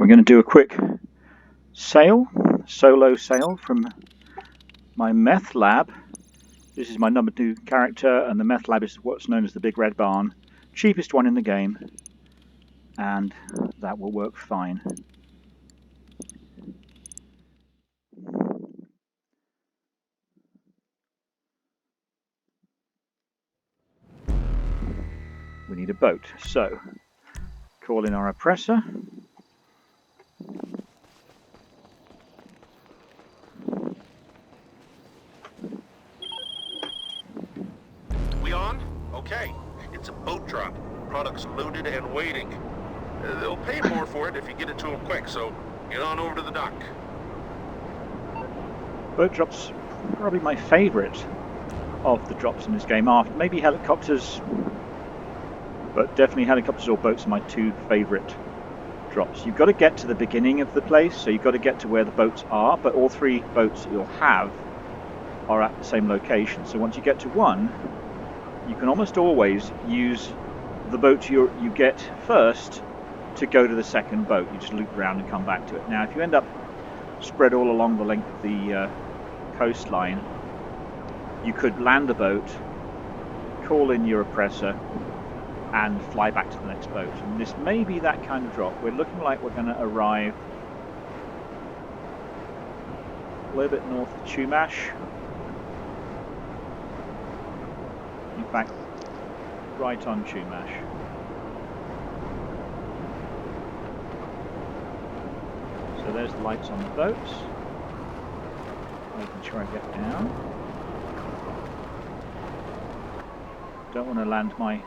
we're going to do a quick solo sale from my Meth lab. This is my number 2 character, and the Meth lab is what's known as the Big Red Barn. Cheapest one in the game, and that will work fine. We need a boat, so call in our oppressor. We on? Okay. It's a boat drop. Products loaded and waiting. They'll pay more for it if you get it to them quick, so get on over to the dock. Boat drops probably my favourite of the drops in this game, after maybe helicopters, but definitely helicopters or boats are my 2 favourite drops. You've got to get to the beginning of the place, so you've got to get to where the boats are, but all 3 boats that you'll have are at the same location. So once you get to one, you can almost always use the boat you get first to go to the second boat. You just loop around and come back to it. Now, if you end up spread all along the length of the coastline, you could land the boat, call in your oppressor, and fly back to the next boat. And this may be that kind of drop. We're looking like we're going to arrive a little bit north of Chumash. In fact, right on Chumash. So there's the lights on the boats. Making sure I get down. Don't want to land my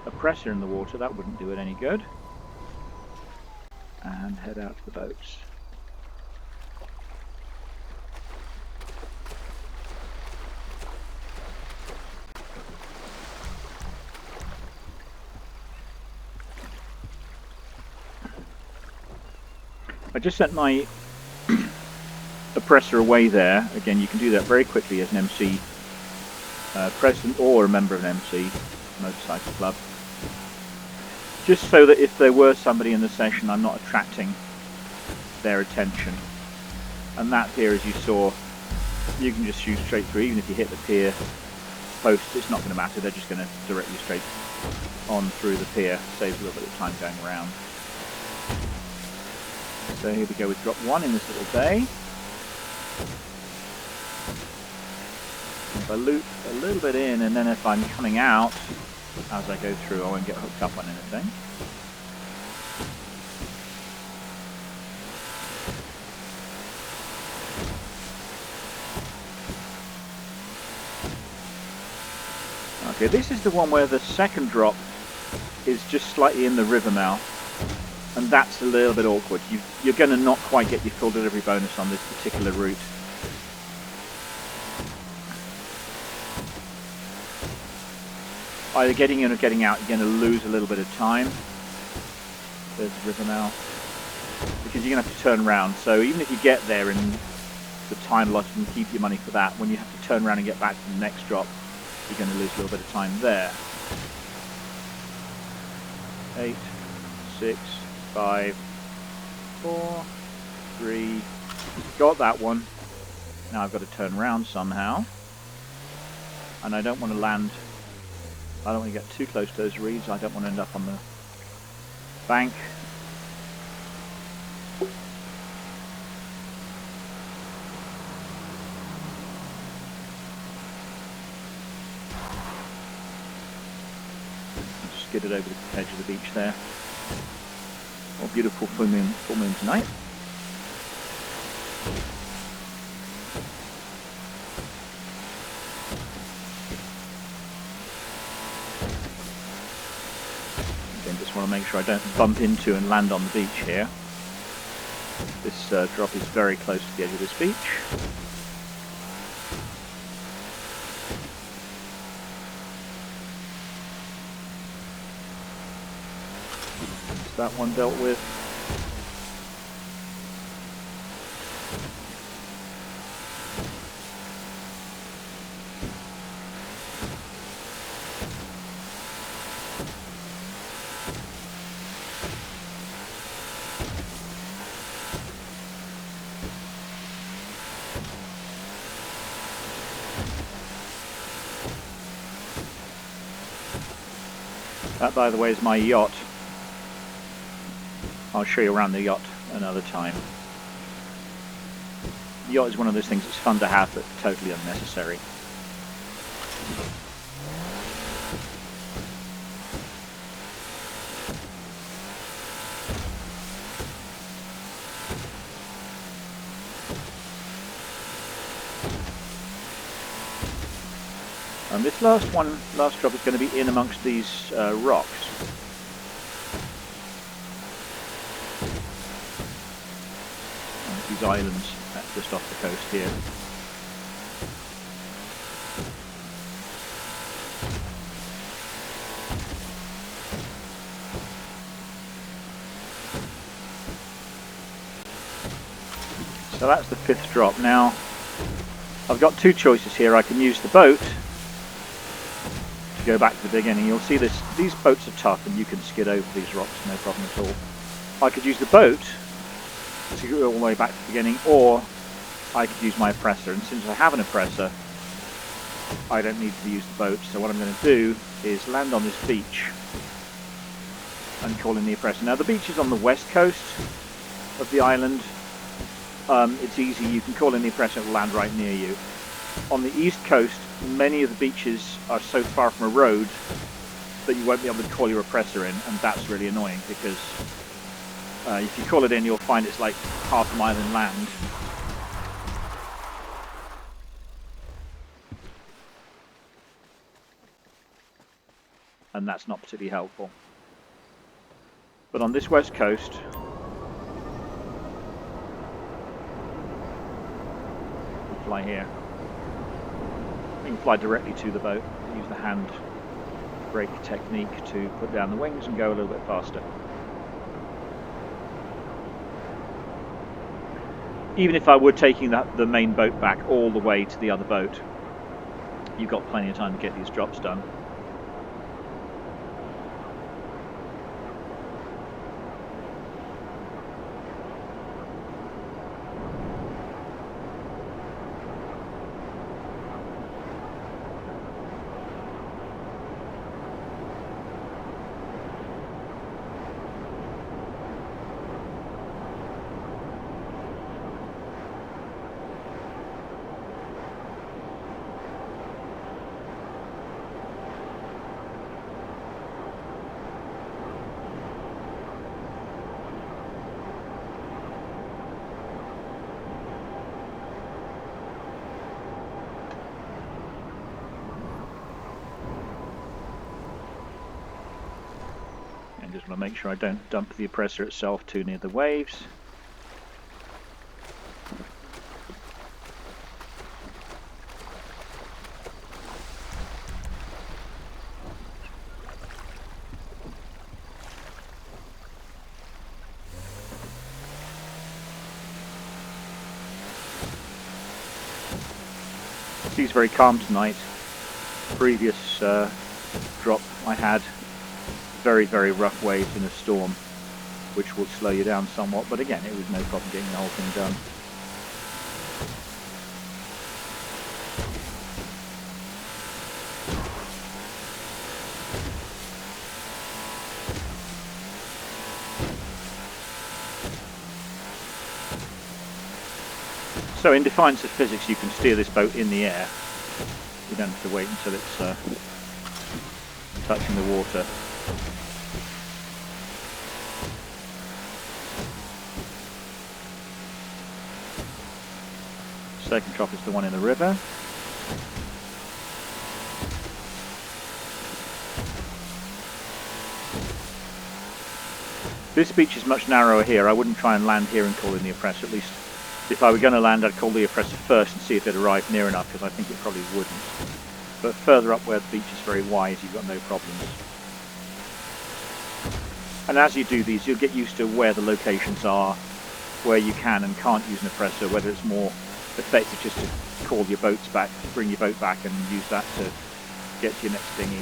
oppressor in the water, that wouldn't do it any good. And head out to the boats. I just sent my oppressor away there. Again, you can do that very quickly as an MC president or a member of an MC motorcycle club. Just so that if there were somebody in the session, I'm not attracting their attention. And that here, as you saw, you can just shoot straight through. Even if you hit the pier post, it's not going to matter. They're just going to direct you straight on through the pier. Saves a little bit of time going around. So here we go with drop 1 in this little bay. If I loop a little bit in, and then if I'm coming out as I go through, I won't get hooked up on anything. Okay, this is the one where the second drop is just slightly in the river mouth, and that's a little bit awkward. You're going to not quite get your full delivery bonus on this particular route. Either getting in or getting out, you're going to lose a little bit of time. There's the river mouth. Because you're going to have to turn around. So even if you get there in the time lost, you can keep your money for that. When you have to turn around and get back to the next drop, you're going to lose a little bit of time there. 8, 6, 5, 4, 3. Got that one. Now I've got to turn around somehow. And I don't want to land. I don't want to get too close to those reeds. I don't want to end up on the bank. Just skid it over the edge of the beach there. Oh, beautiful full moon tonight. Just want to make sure I don't bump into and land on the beach here. This drop is very close to the edge of this beach. Is that one dealt with? That, by the way, is my yacht. I'll show you around the yacht another time. The yacht is one of those things that's fun to have, but totally unnecessary. And this last drop is going to be in amongst these rocks. And these islands just off the coast here. So that's the 5th drop. Now, I've got two choices here. I can use the boat to go back to the beginning. You'll see this. These boats are tough and you can skid over these rocks, no problem at all. I could use the boat to go all the way back to the beginning, or I could use my oppressor. And since I have an oppressor, I don't need to use the boat. So what I'm going to do is land on this beach and call in the oppressor. Now the beach is on the west coast of the island. It's easy, you can call in the oppressor, it will land right near you. On the east coast, many of the beaches are so far from a road that you won't be able to call your oppressor in, and that's really annoying because if you call it in, you'll find it's like half a mile inland. And that's not particularly helpful. But on this west coast, fly here. You can fly directly to the boat. Use the hand brake technique to put down the wings and go a little bit faster. Even if I were taking the main boat back all the way to the other boat, you've got plenty of time to get these drops done. Just want to make sure I don't dump the oppressor itself too near the waves. The sea's very calm tonight. Previous drop I had very, very rough waves in a storm, which will slow you down somewhat, but again, it was no problem getting the whole thing done. So in defiance of physics, you can steer this boat in the air. You don't have to wait until it's touching the water. Second drop is the one in the river. This beach is much narrower here. I wouldn't try and land here and call in the oppressor. At least if I were going to land, I'd call the oppressor first and see if it arrived near enough, because I think it probably wouldn't. But further up where the beach is very wide, you've got no problems. And as you do these, you'll get used to where the locations are, where you can and can't use an oppressor, whether it's more effective just to call your boats back, bring your boat back and use that to get to your next dinghy.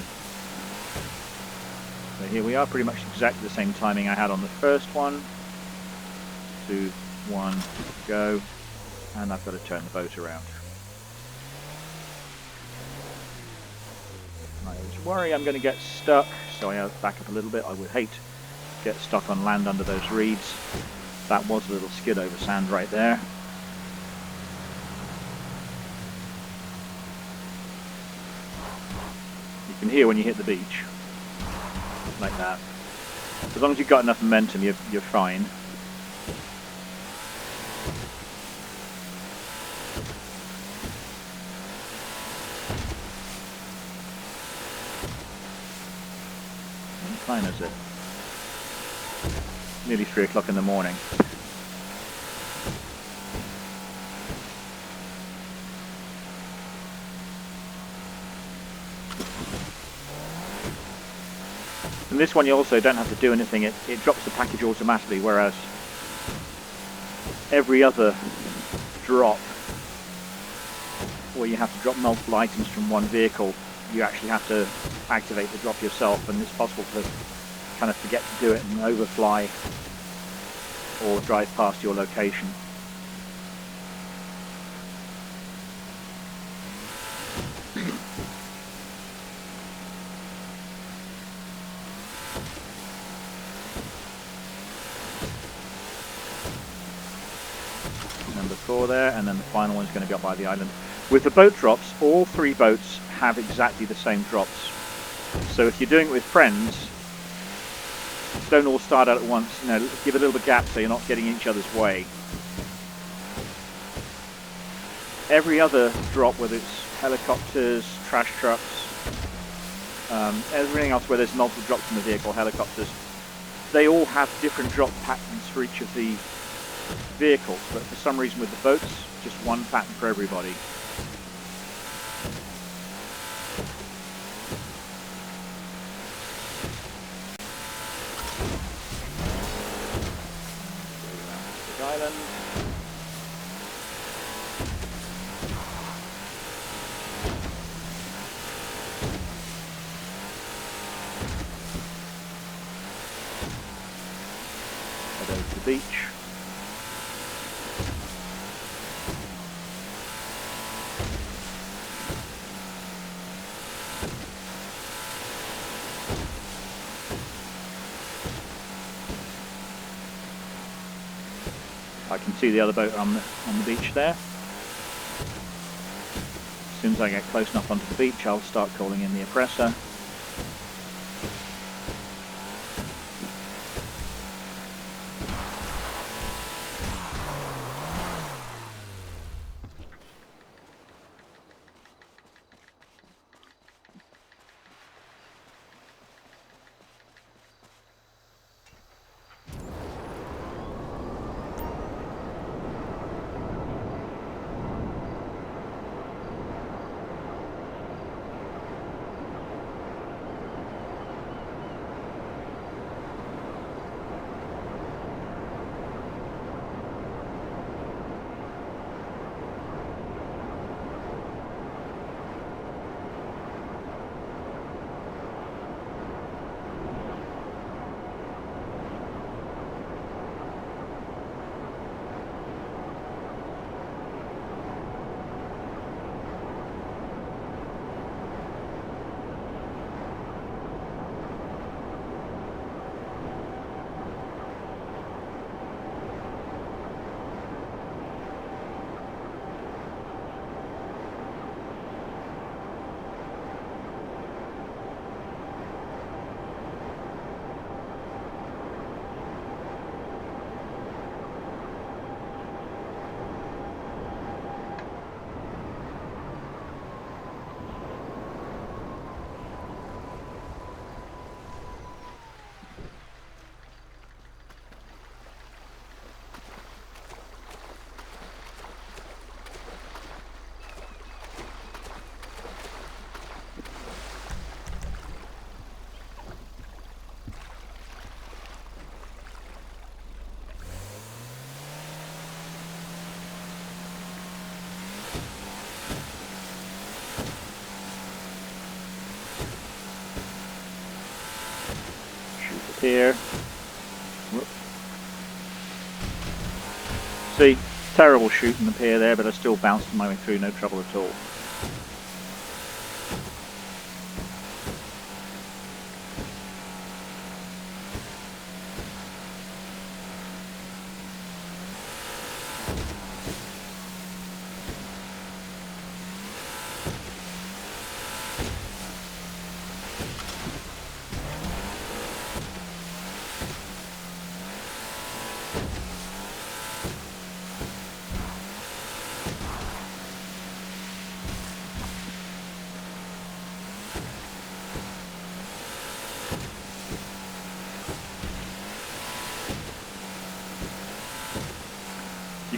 So here we are, pretty much exactly the same timing I had on the first one. 2, 1, go, and I've got to turn the boat around. I always worry I'm going to get stuck, so I back up a little bit. I would hate to get stuck on land under those reeds. That was a little skid over sand right there. You can hear when you hit the beach, like that. As long as you've got enough momentum, you're fine. What time is it? Nearly 3 o'clock in the morning. And this one you also don't have to do anything, it drops the package automatically, whereas every other drop where you have to drop multiple items from one vehicle, you actually have to activate the drop yourself, and it's possible to kind of forget to do it and overfly or drive past your location. Number 4 there, and then the final one's going to be up by the island. With the boat drops, all 3 boats have exactly the same drops. So if you're doing it with friends, don't all start out at once. You know, give a little bit of gap so you're not getting in each other's way. Every other drop, whether it's helicopters, trash trucks, everything else where there's multiple drops in the vehicle, helicopters, they all have different drop patterns for each of the vehicles, but for some reason with the boats, just one pattern for everybody. Island. Head over to the beach. I can see the other boat on the beach there. As soon as I get close enough onto the beach, I'll start calling in the oppressor. Here. Whoop. See, terrible shooting the pier there, but I still bounced my way through, no trouble at all.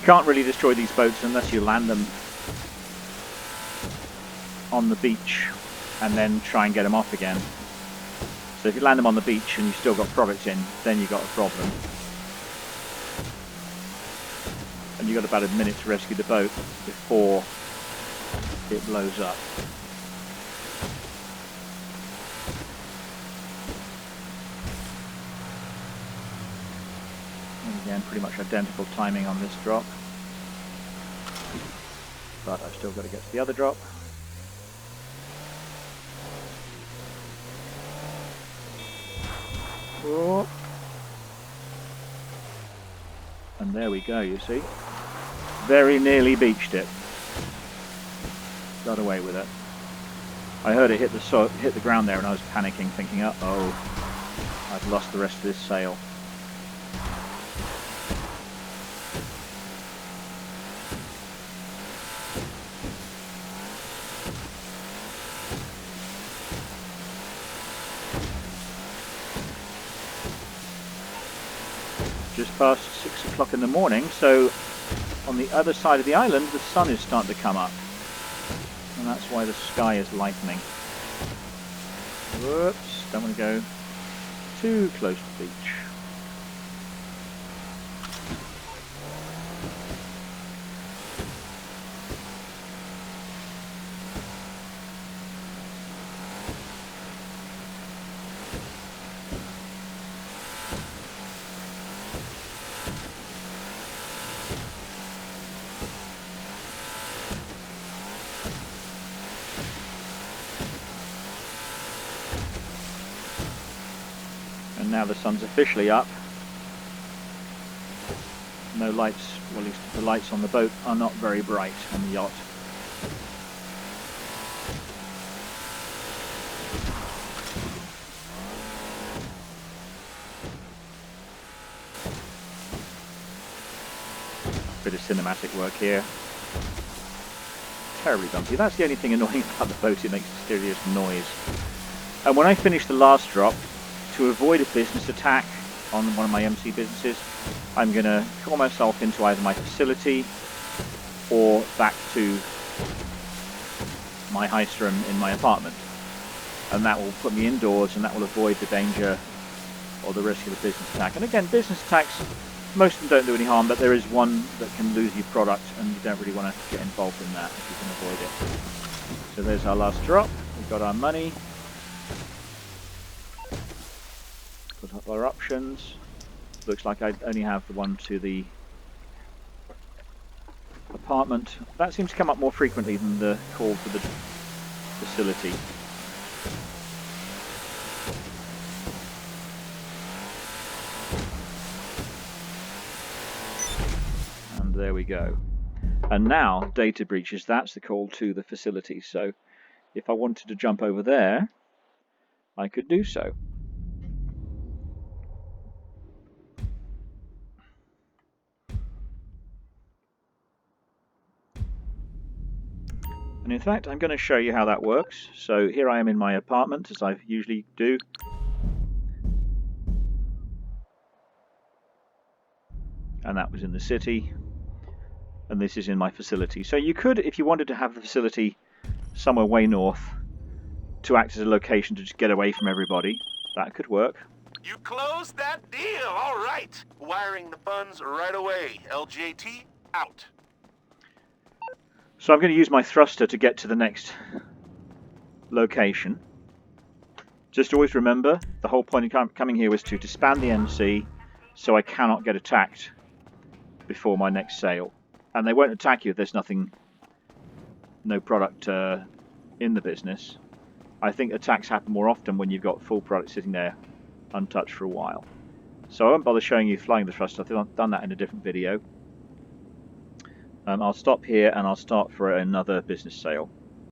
can't really destroy these boats unless you land them on the beach and then try and get them off again. So if you land them on the beach and you've still got products in, then you've got a problem. And you've got about a minute to rescue the boat before it blows up. And again, pretty much identical timing on this drop. But I've still got to get to the other drop. Oh. And there we go, you see. Very nearly beached it. Got away with it. I heard it hit the ground there and I was panicking, thinking, uh-oh, I've lost the rest of this sail. Just past 6 o'clock in the morning, so on the other side of the island the sun is starting to come up, and that's why the sky is lightening. Whoops, don't want to go too close to the beach. And now the sun's officially up. No lights, well, at least the lights on the boat are not very bright on the yacht. Bit of cinematic work here. Terribly bumpy. That's the only thing annoying about the boat, it makes a serious noise. And when I finish the last drop, to avoid a business attack on one of my MC businesses, I'm going to call myself into either my facility or back to my high room in my apartment. And that will put me indoors and that will avoid the danger or the risk of a business attack. And again, business attacks, most of them don't do any harm, but there is one that can lose your product and you don't really want to get involved in that if you can avoid it. So there's our last drop. We've got our money. Put up our options. Looks like I only have the one to the apartment. That seems to come up more frequently than the call to the facility. And there we go. And now data breaches, that's the call to the facility. So if I wanted to jump over there, I could do so. And in fact, I'm going to show you how that works. So here I am in my apartment, as I usually do. And that was in the city. And this is in my facility. So you could, if you wanted to have the facility somewhere way north to act as a location to just get away from everybody, that could work. You closed that deal, all right. Wiring the funds right away. LJT, out. So I'm going to use my thruster to get to the next location. Just always remember, the whole point of coming here was to disband the MC so I cannot get attacked before my next sale. And they won't attack you if there's no product in the business. I think attacks happen more often when you've got full product sitting there untouched for a while. So I won't bother showing you flying the thruster. I think I've done that in a different video. I'll stop here and I'll start for another business sale.